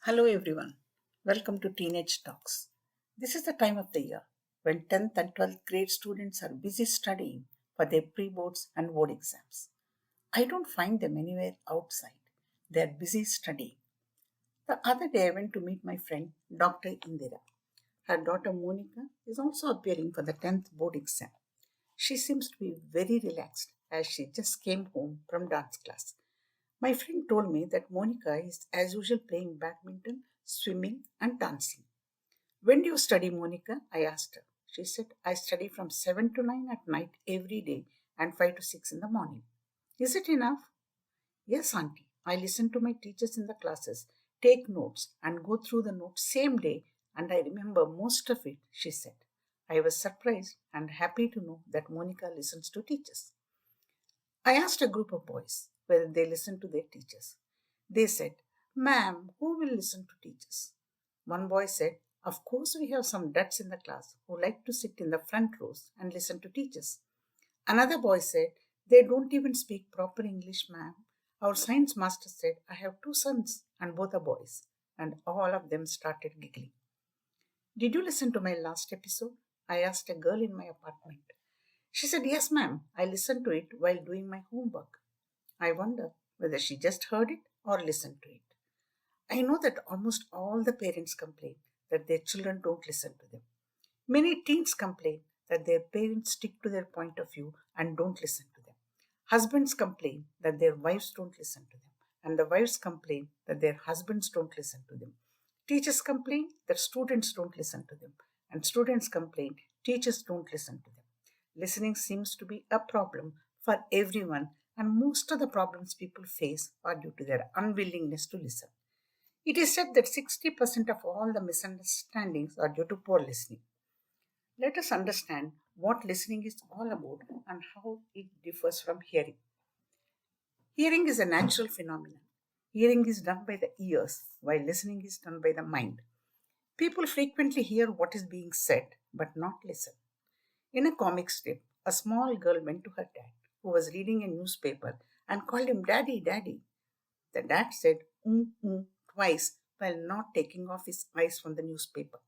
Hello everyone. Welcome to Teenage Talks. This is the time of the year when 10th and 12th grade students are busy studying for their pre-boards and board exams. I don't find them anywhere outside. They are busy studying. The other day I went to meet my friend Dr. Indira. Her daughter Monica is also appearing for the 10th board exam. She seems to be very relaxed as she just came home from dance class. My friend told me that Monica is, as usual, playing badminton, swimming, and dancing. When do you study, Monica? I asked her. She said, I study from 7 to 9 at night every day and 5 to 6 in the morning. Is it enough? Yes, Auntie. I listen to my teachers in the classes, take notes, and go through the notes same day, and I remember most of it, she said. I was surprised and happy to know that Monica listens to teachers. I asked a group of boys whether they listen to their teachers. They said, Ma'am, who will listen to teachers? One boy said, Of course, we have some duds in the class who like to sit in the front rows and listen to teachers. Another boy said, They don't even speak proper English, ma'am. Our science master said, I have two sons and both are boys. And all of them started giggling. Did you listen to my last episode? I asked a girl in my apartment. She said, Yes, ma'am. I listened to it while doing my homework. I wonder whether she just heard it or listened to it. I know that almost all the parents complain that their children don't listen to them. Many teens complain that their parents stick to their point of view and don't listen to them. Husbands complain that their wives don't listen to them, and the wives complain that their husbands don't listen to them. Teachers complain that students don't listen to them, and students complain teachers don't listen to them. Listening seems to be a problem for everyone, and most of the problems people face are due to their unwillingness to listen. It is said that 60% of all the misunderstandings are due to poor listening. Let us understand what listening is all about and how it differs from hearing. Hearing is a natural phenomenon. Hearing is done by the ears, while listening is done by the mind. People frequently hear what is being said, but not listen. In a comic strip, a small girl went to her dad, who was reading a newspaper, and called him Daddy, Daddy. The dad said, twice while not taking off his eyes from the newspaper.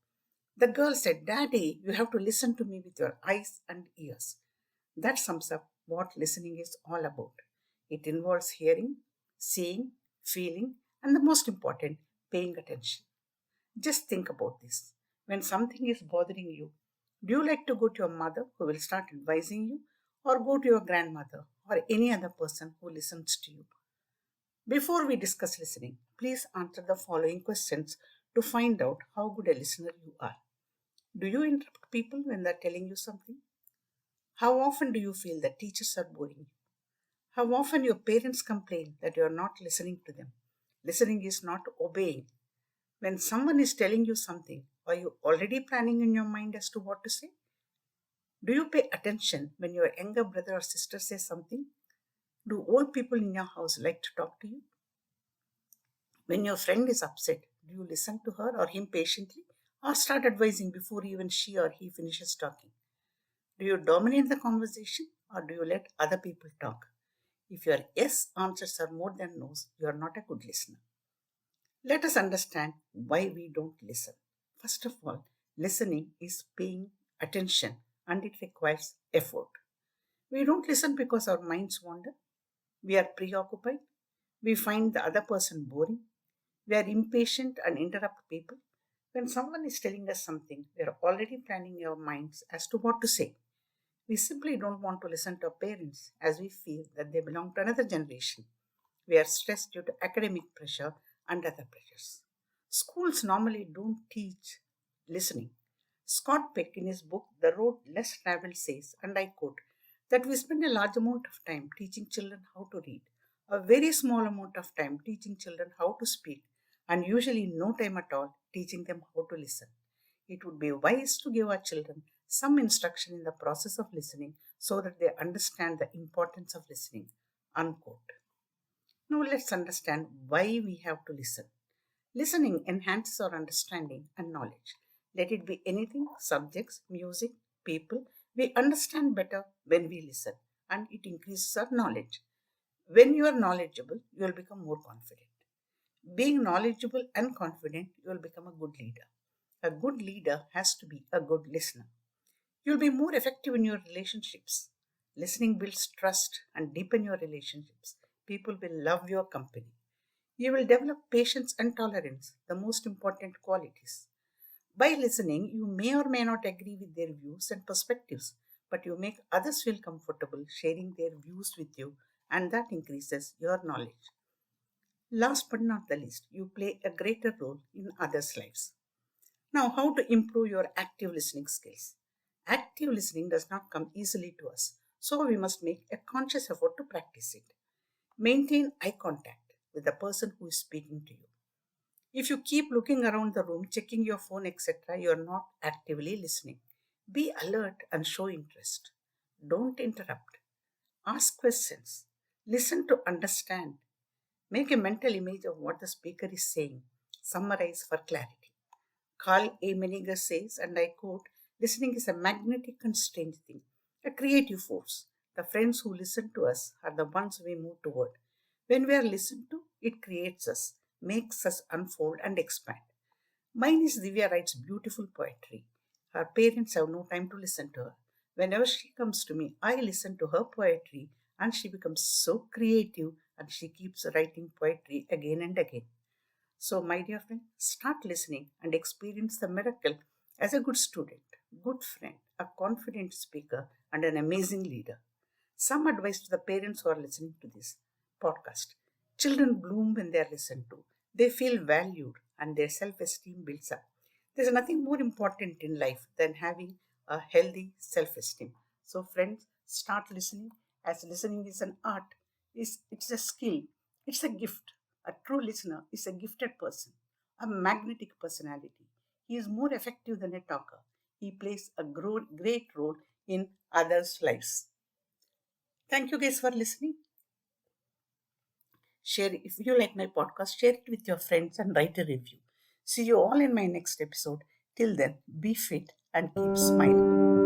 The girl said, Daddy, you have to listen to me with your eyes and ears. That sums up what listening is all about. It involves hearing, seeing, feeling, and the most important, paying attention. Just think about this. When something is bothering you, do you like to go to your mother who will start advising you, or go to your grandmother or any other person who listens to you? Before we discuss listening, please answer the following questions to find out how good a listener you are. Do you interrupt people when they're telling you something? How often do you feel that teachers are boring you? How often your parents complain that you are not listening to them? Listening is not obeying. When someone is telling you something, are you already planning in your mind as to what to say? Do you pay attention when your younger brother or sister says something? Do old people in your house like to talk to you? When your friend is upset, do you listen to her or him patiently or start advising before even she or he finishes talking? Do you dominate the conversation or do you let other people talk? If your yes answers are more than no's, you are not a good listener. Let us understand why we don't listen. First of all, listening is paying attention and it requires effort. We don't listen because our minds wander. We are preoccupied. We find the other person boring. We are impatient and interrupt people. When someone is telling us something, we are already planning in our minds as to what to say. We simply don't want to listen to our parents as we feel that they belong to another generation. We are stressed due to academic pressure and other pressures. Schools normally don't teach listening. Scott Peck, in his book The Road Less Traveled, says, and I quote, that we spend a large amount of time teaching children how to read, a very small amount of time teaching children how to speak, and usually no time at all teaching them how to listen. It would be wise to give our children some instruction in the process of listening so that they understand the importance of listening. Unquote. Now let's understand why we have to listen. Listening enhances our understanding and knowledge. Let it be anything, subjects, music, people. We understand better when we listen and it increases our knowledge. When you are knowledgeable, you will become more confident. Being knowledgeable and confident, you will become a good leader. A good leader has to be a good listener. You'll be more effective in your relationships. Listening builds trust and deepen your relationships. People will love your company. You will develop patience and tolerance, the most important qualities. By listening, you may or may not agree with their views and perspectives, but you make others feel comfortable sharing their views with you, and that increases your knowledge. Last but not the least, you play a greater role in others' lives. Now, how to improve your active listening skills? Active listening does not come easily to us, so we must make a conscious effort to practice it. Maintain eye contact with the person who is speaking to you. If you keep looking around the room, checking your phone, etc., you are not actively listening. Be alert and show interest. Don't interrupt. Ask questions. Listen to understand. Make a mental image of what the speaker is saying. Summarize for clarity. Carl A. Meniger says, and I quote, listening is a magnetic and strange thing, a creative force. The friends who listen to us are the ones we move toward. When we are listened to, it creates us, makes us unfold and expand. Mine is Divya writes beautiful poetry. Her parents have no time to listen to her. Whenever she comes to me, I listen to her poetry and she becomes so creative and she keeps writing poetry again and again. So, my dear friend, start listening and experience the miracle as a good student, good friend, a confident speaker, and an amazing leader. Some advice to the parents who are listening to this podcast. Children bloom when they are listened to. They feel valued and their self esteem builds up. There's nothing more important in life than having a healthy self esteem. So, friends, start listening as listening is an art, it's a skill, it's a gift. A true listener is a gifted person, a magnetic personality. He is more effective than a talker. He plays a great role in others' lives. Thank you guys for listening. Share it. If you like my podcast, share it with your friends and write a review. See you all in my next episode. Till then, be fit and keep smiling.